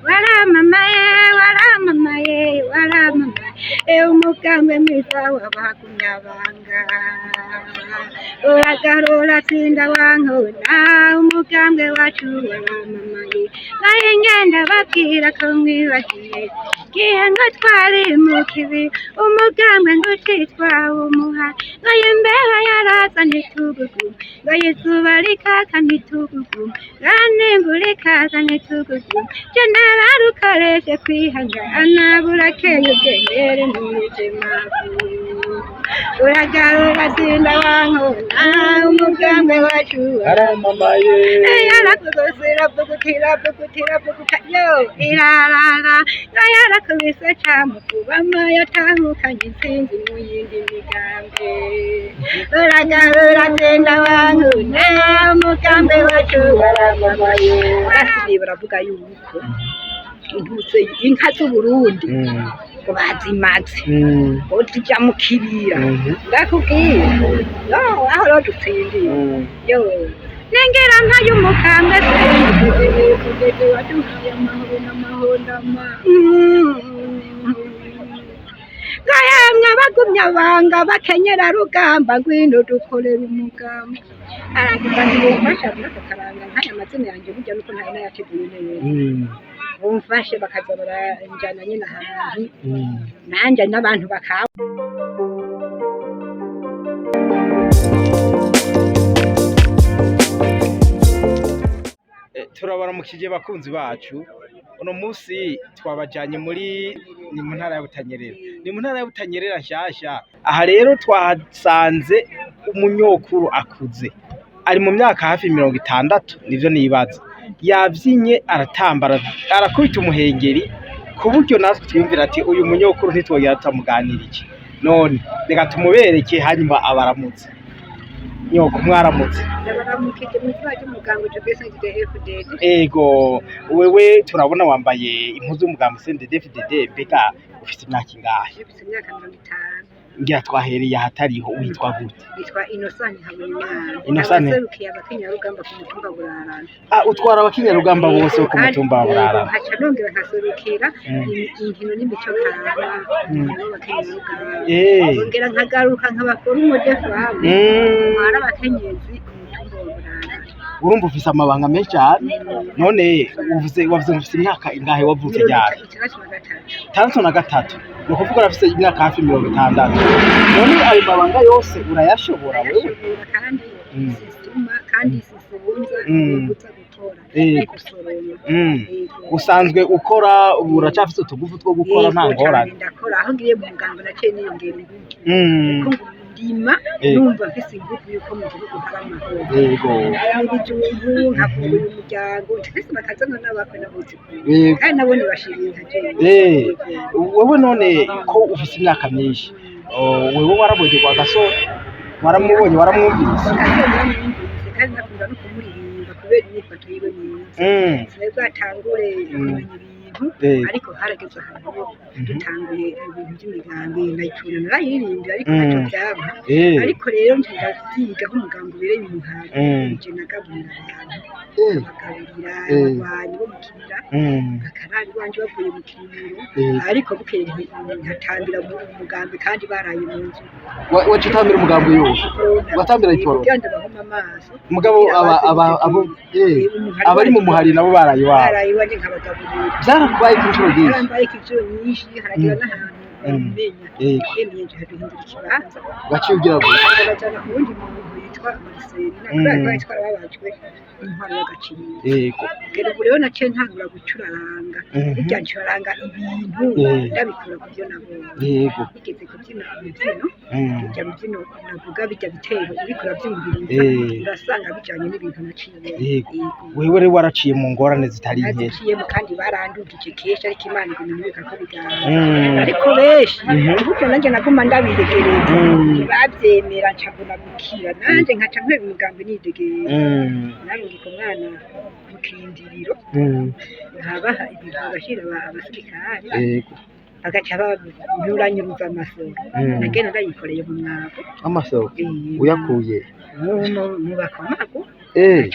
waramamaye umugambwe mwiza w'abakunyabanga uragarura tsinda wankona umugambwe wacu waramamaye naye ngenda babwira ko mwibagiye gihe ngo twari mu kibi umugambwe ngo utitwa umuha naye imbeho yaraza ntitugugu ngo izuba rikaka ntitugugu kandi imvura ikaza ntitugugu je nararukoreshe kwihangana burakeye ugendere n'umutima uragarura tsinda wankona umugambwe wacu waramamaye yarakugosera bugutira yo irarara yarakubise camukubama yatahukanye intsinzi mu yindi migambi uragarura tsinda wankona umugambwe wacu waramamaye barasigaye baravuga yuko intutse inka z'Uburundi bazimaze utija mu kibira ndakubwira aho rodutsindiye yo nengera nka y'umukambwe se waduhaye amahoro n'amahondama gayamwe bagumya banga bakenyera rugamba ngwino dukorera umugamba aravuga ngo bashaka kukaranga nk'aya mazina yanjye burya nuko ntari nayateguye neza umfashe bakaza baranjana nyine ahantu nanjye n'abantu bakaba turabaramukije bakunzi bacu uno munsi twabajanye ni mu ntara ya Butanyerera ni mu ntara ya Butanyerera nshyashya aha rero twasanze umunyokuru akuze ari mu myaka hafi 60 nivyo nibaza yavyinye aratambara arakubita umuhengeri ku buryo natwe twiyumvira ati uyu munyokuru ntitwogira tutamuganira iki none reka tumubereke hanyuma abaramutse nyoko mwaramutse ndabaramukije mu kibazo cy'umugango cy'ubese FDD ego wewe turabona wambaye impuzu y'umugango CNDD-FDD mbega ufite imyaka ingahe ufite imyaka 50 ngira twahereye ahatariho witwa gute witwa Innocent Habonimana Innocent abaserukiye abakenyarugamba ku mutumba burarana utwara abakenyarugamba bose ku mutumba burarana haca nongera nkaserukira inkino n'imico karanga n'abakenyarugamba ngera nkagaruka nkabakora umudefu hamwe hari abakenyezi ku mutumba burarana urumva ufise amabanga menshi cyane none wavuze ufise imyaka ingahe wavutse ryari 63 no kuvuga urafise imyaka hafi 60 none ayo mabanga yose urayashobora wewe kandi sistuma kandi sisubunza gutsa gutora usanzwe ukora uracafise utugufu two gukora nta ngorane ndakora aho ngiye mu muganga naciye niyongera ingufu ndima numva mfise ingufu yuko mu gihugu hari amahoro yego ibijumbu nkavura umuryango ndetse bakazana n'abakwe n'abuzi kandi nabo nibashiriye nkaje wowe none ko ufise imyaka myinshi wewe warabonye kwa gasore waramubonye waramwumvise kandi nakunda no kumuririmba kubera imyifato yiwe myiza sinabwo atangure kumenya ibintu ariko harageze ahantu dutanguye ibintu by'imigambi ndayicura narayiririmbira ariko ntacyo byaba ariko rero ndavyiga ko umugambi ubereye umuhari nje nagaburira abantu bakabirira abantu bo mu kibira bakarari wanje bavuye mu kibiro ariko bukeye ntatambira mu mugambi kandi baraye mu nzu wacitambira umugambi yose watambira iporo mugabo abari mu muhari nabo baraye wanje nkabagaburira byarakubaye inshuro nyinshi barambaye inshuro nyinshi haragira n'ahantu menya yemeye nje duhindura ikibanza waciye ugira ngo bajana ku wundi muntu yitwa Marcel nakora yitwa babajwe intwaro y'agaciro yego kero rero naciye ntangura gucuraranga bijya ncuraranga ibintu ndabikora ku byo nabonye yego igeze kubyina imbyino bijya mbyino navuga bijya bitero ubikora byumviriza urasanga bijanye n'ibintu naciye yego wewe rero waraciye mu ngorane zitari nke naciyemo kandi barandujije kesha ariko Imana igunimika ko bigana ariko benshi kuko nanjye naguma ndabidegereza babyemera ncaguna gukira nanjye nkaca mpera umugambi nidegereza narungika umwana mu kindiriro nkabaha ibintu bagashira abasirikare agaca banyuruza amasoro nagenda ndayikoreye mu mwago amasoro uyakuye mu bakomago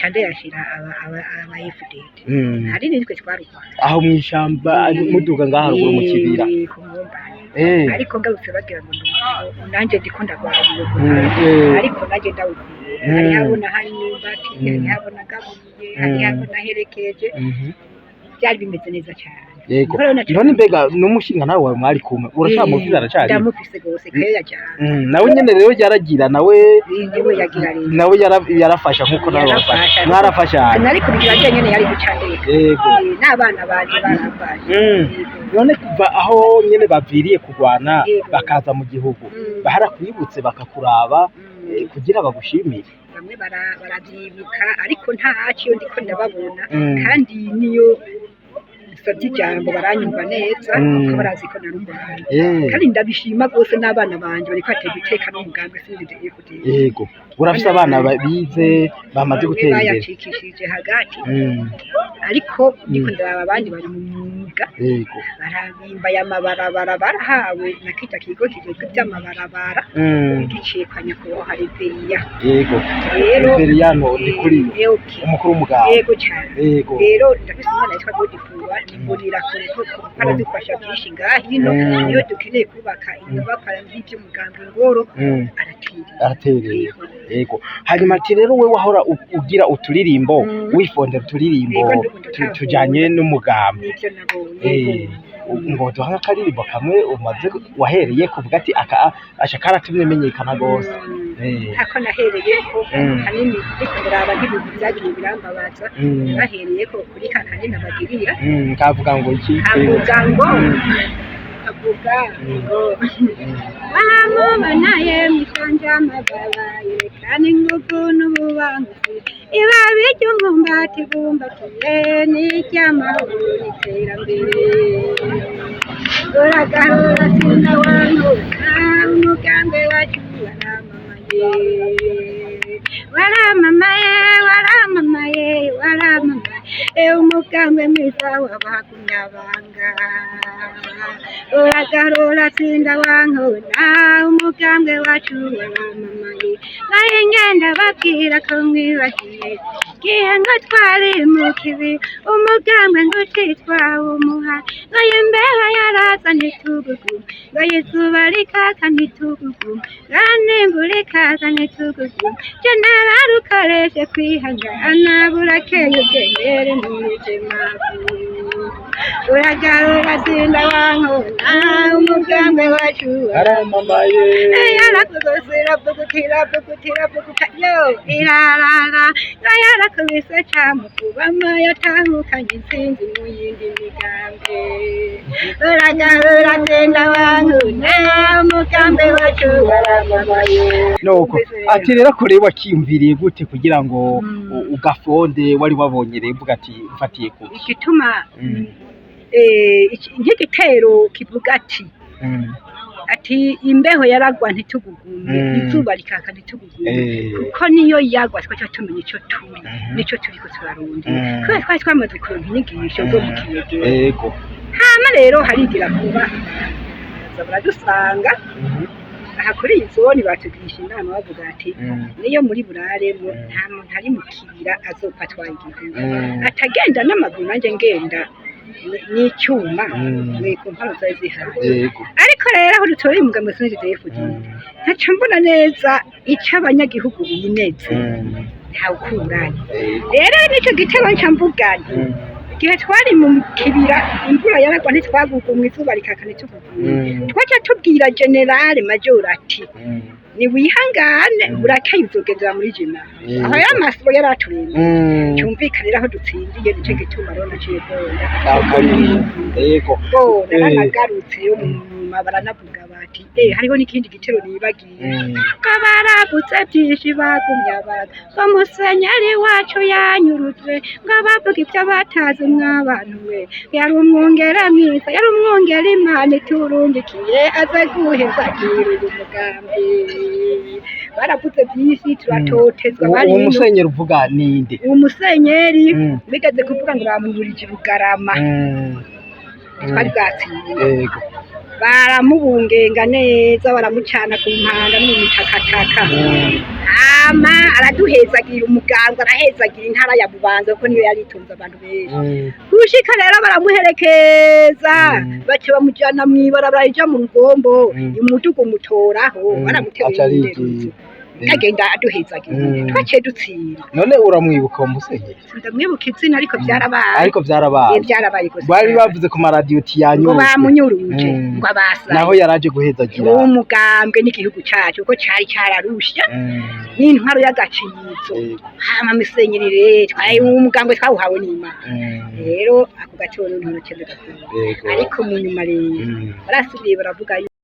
cande yashira aba FDD hari nitwe twarukwana aho mwishamba muduga ngaha haruguru mu kibira ariko ngarutse bagira ngo nanje ndikunda gwariye ariko nanje ndawukwiye hari habona hari n'umbati hari habona gabuye hari habona herekeje byari bimeze neza cyane yego none mbega n'umushinga nawe wawe mwari kumwe urashamufise aracari ndamufise gose keya cyane nawe nyene rero yaragira nawe ndiwe yagira rero nawe yarafasha nkuko nawe wafasha mwarafasha sinari kubigira je nyene yari gucandeka yego n'abana banje barafasha none kuva aho nyene baviriye kurwana bakaza mu gihugu baharakwibutse bakakuraba kugira bagushimire bamwe baravyibuka ariko ntaciyo ndiko ndababona kandi niyo ijambo baranyumva neza kuko barazi ko narumbaye kandi ndabishima rwose n'abana banje bariko batega iteka n'umugambi sinzideye kutera yego urafise abana bize bamaze gutera imbere bayacikishije hagati ariko ndiko ndaraba abandi bari mu myuga barabimba y'amabarabara barahawe na kita kigo kijejwe by'amabarabara giciye kwa nyakubahwa Reveriya yego Reveriya no ndi kuri umukuru w'umugabo yego cyane rero ndafise umwana yitwa Godifua mbonera kure ko aradufasha byinshi ngahino niyo dukeneye kubaka inyubako y'iby'umugambi ngoro aratereye yego hanyuma ati rero we wahora ugira uturirimbo wifondera uturirimbo tujanye n'umugambi ngo duha nk'akaririmbo kamwe umaze wahereye kuvuga ati asha karatumye menyekana gose ako nahereye ko hanini ndiko ndaraba nk'ibintu byagiye birambabaza nahereye ko kuri kanini nabagirira kavuga ngo iki kavuga ngo wamubona naye mwisanja amababa yerekana ingufu n'ububanguzi ibabi ry'umwumbati bumbatiye n'iry'amahoro n'iterambere uragarura sinda wanura umugambi wacu waramamaye umugambi mwiza w'abakunyabanga uragarura sinda wankona umugambi wacu waramamaye naye ngenda babwira ko mwibagiye gihe ngo twari mu kibi umugambi ngo utitwa umuha ngo imbeho yaraza ntitugugu ngo izuba rikaka ntitugugu kandi imvura ikaza ntitugugu je nararukoreshe kwihangana burakeye ugendere n'umwijima uragarura sinda wankona umugambi wacu waramamaye yarakugosera bugutira yo irarara yarakubise camukubama yatahukanye intsinzi mu yindi migambi uragarura sinda wankona umugambi wacu waramamaye nuko ati rero ko rero wakiyumviriye gute kugira ngo ugafonde wari wabonye rero uvuga ati mfatiye kuki igituma igitero kivuga ati imbeho yaragwa ntitugugume izuba rikaka ntitugugume kuko niyo yagwa twaca tumenya ico turi nico turiko turarondera kubera twari twamaze kuronka inyigisho zo mu Kinegero hama rero harigira kuba baradusanga aha kuri iyi zone batugisha inama bavuga ati niyo muri buraremo nta muntu ari mu kibira azopfa atwaye igihugu atagenda n'amaguru nanjye ngenda n'icyuma ku mpano zari zihari ariko rero aho dutoreye umugambi sinzi ntaco mbona neza ico abanyagihugu bineze ntawukuranye rero nicyo gitero nca mbuganye igihe twari mu kibira imvura yaragwa ntitwagugu mu izuba rikaka ntituguguye twaca tubwira generale major ati ni wihangane urakeye uzogendera muri jina aho yari amasibo yari aturinze cyumvikanira aho dutsindiye nicyo gituma rero naciye bonda naranagarutse yo mu nyuma baranavuga bati hariho n'ikindi gitero nibagiye ko baragutse byinshi bagumye abaga ngo musenyeri wacu yanyurutse ngo bavuga ibyo batazi mw'abantu we yari umwungere mwiza yari umwungere imana iturungikiye aza guheza agirira umugambi baravuze byinshi turatotezwa bari uwo musenyeri uvuga ninde uwo musenyeri bigeze kuvuga ngo bamwurije Bugarama twari bwatsinze baramubungenga neza baramucana ku mpanda no mu mitakataka hama araduhezagira umuganga arahezagira intara ya Bubanza kuko niyo yaritunze abantu benshi gushika rero baramuherekeza bace bamujana mw'ibarabara rija mu Rugombo umudugu mutoraho baramuteye agenda aduhezagira twaciye dutsinda. None uramwibuka Musenyeri? Ndamwibuka izina ariko byarabaye byarabaye gusa bari bavuze ku maradiyo ngo bamunyuruje ngo abasa naho yaraje guhezagira umugambwe n'igihugu cyacu ko cyari cyararusha n'intwaro y'agacinyitso hama Musenyeri rero twaye umugambwe twawuhawe n'Imana rero ako gaciro n'intoke ariko mu nyuma rero barasubiye baravuga